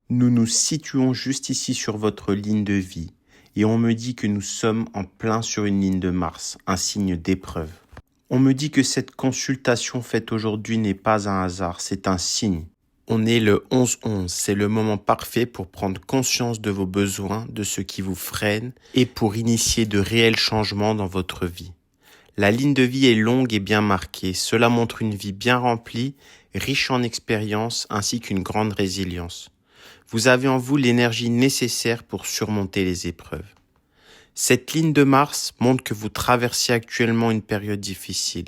Nous nous situons juste ici sur votre ligne de vie et on me dit que nous sommes en plein sur une ligne de Mars, un signe d'épreuve. On me dit que cette consultation faite aujourd'hui n'est pas un hasard, c'est un signe. On est le 11-11, c'est le moment parfait pour prendre conscience de vos besoins, de ce qui vous freine et pour initier de réels changements dans votre vie. La ligne de vie est longue et bien marquée, cela montre une vie bien remplie, riche en expérience ainsi qu'une grande résilience. Vous avez en vous l'énergie nécessaire pour surmonter les épreuves. Cette ligne de Mars montre que vous traversez actuellement une période difficile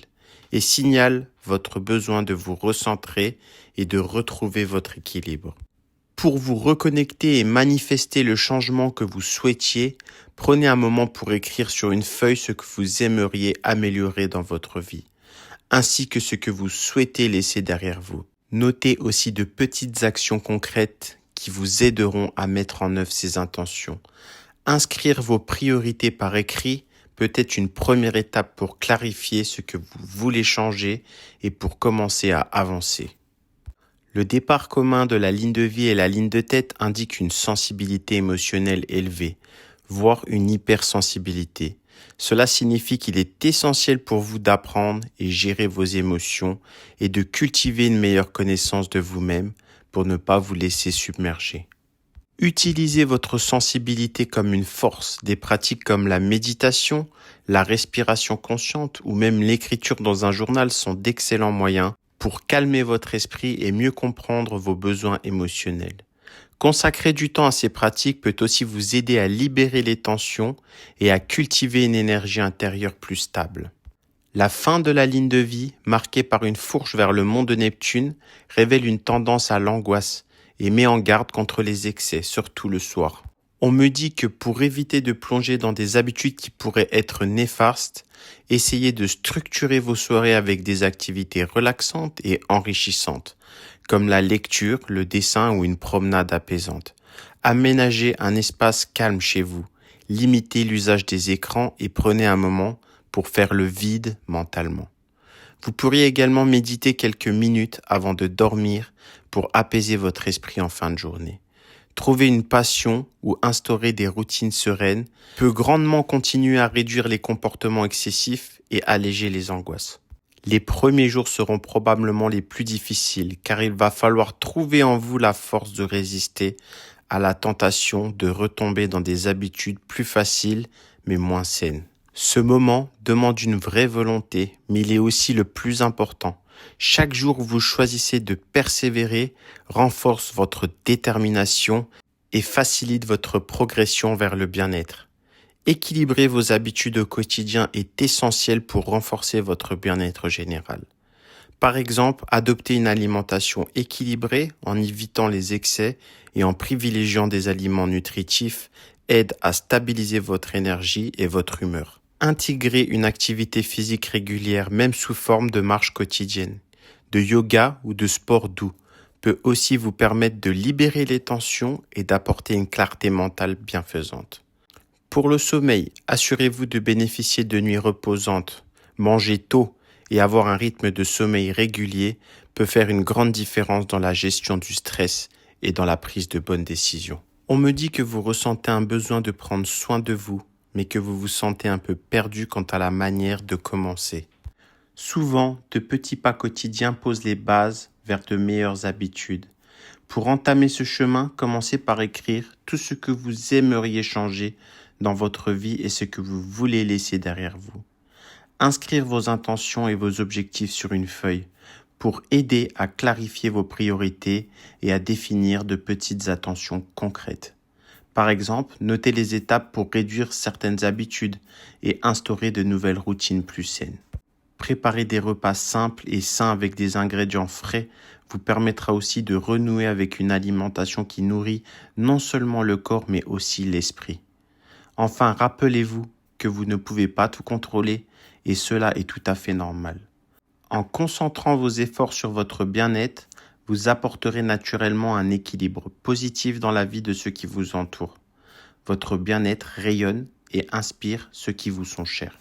et signale votre besoin de vous recentrer et de retrouver votre équilibre. Pour vous reconnecter et manifester le changement que vous souhaitiez, prenez un moment pour écrire sur une feuille ce que vous aimeriez améliorer dans votre vie, ainsi que ce que vous souhaitez laisser derrière vous. Notez aussi de petites actions concrètes qui vous aideront à mettre en œuvre ces intentions. Inscrire vos priorités par écrit peut être une première étape pour clarifier ce que vous voulez changer et pour commencer à avancer. Le départ commun de la ligne de vie et la ligne de tête indique une sensibilité émotionnelle élevée, voire une hypersensibilité. Cela signifie qu'il est essentiel pour vous d'apprendre et gérer vos émotions et de cultiver une meilleure connaissance de vous-même pour ne pas vous laisser submerger. Utilisez votre sensibilité comme une force. Des pratiques comme la méditation, la respiration consciente ou même l'écriture dans un journal sont d'excellents moyens pour calmer votre esprit et mieux comprendre vos besoins émotionnels. Consacrer du temps à ces pratiques peut aussi vous aider à libérer les tensions et à cultiver une énergie intérieure plus stable. La fin de la ligne de vie, marquée par une fourche vers le mont de Neptune, révèle une tendance à l'angoisse et met en garde contre les excès, surtout le soir. On me dit que pour éviter de plonger dans des habitudes qui pourraient être néfastes, essayez de structurer vos soirées avec des activités relaxantes et enrichissantes, comme la lecture, le dessin ou une promenade apaisante. Aménagez un espace calme chez vous, limitez l'usage des écrans et prenez un moment pour faire le vide mentalement. Vous pourriez également méditer quelques minutes avant de dormir pour apaiser votre esprit en fin de journée. Trouver une passion ou instaurer des routines sereines peut grandement continuer à réduire les comportements excessifs et alléger les angoisses. Les premiers jours seront probablement les plus difficiles car il va falloir trouver en vous la force de résister à la tentation de retomber dans des habitudes plus faciles mais moins saines. Ce moment demande une vraie volonté, mais il est aussi le plus important. Chaque jour où vous choisissez de persévérer renforce votre détermination et facilite votre progression vers le bien-être. Équilibrer vos habitudes au quotidien est essentiel pour renforcer votre bien-être général. Par exemple, adopter une alimentation équilibrée en évitant les excès et en privilégiant des aliments nutritifs aide à stabiliser votre énergie et votre humeur. Intégrer une activité physique régulière, même sous forme de marche quotidienne, de yoga ou de sport doux, peut aussi vous permettre de libérer les tensions et d'apporter une clarté mentale bienfaisante. Pour le sommeil, assurez-vous de bénéficier de nuits reposantes. Manger tôt et avoir un rythme de sommeil régulier peut faire une grande différence dans la gestion du stress et dans la prise de bonnes décisions. On me dit que vous ressentez un besoin de prendre soin de vous, mais que vous vous sentez un peu perdu quant à la manière de commencer. Souvent, de petits pas quotidiens posent les bases vers de meilleures habitudes. Pour entamer ce chemin, commencez par écrire tout ce que vous aimeriez changer dans votre vie et ce que vous voulez laisser derrière vous. Inscrire vos intentions et vos objectifs sur une feuille pour aider à clarifier vos priorités et à définir de petites attentions concrètes. Par exemple, notez les étapes pour réduire certaines habitudes et instaurer de nouvelles routines plus saines. Préparer des repas simples et sains avec des ingrédients frais vous permettra aussi de renouer avec une alimentation qui nourrit non seulement le corps mais aussi l'esprit. Enfin, rappelez-vous que vous ne pouvez pas tout contrôler et cela est tout à fait normal. En concentrant vos efforts sur votre bien-être, vous apporterez naturellement un équilibre positif dans la vie de ceux qui vous entourent. Votre bien-être rayonne et inspire ceux qui vous sont chers.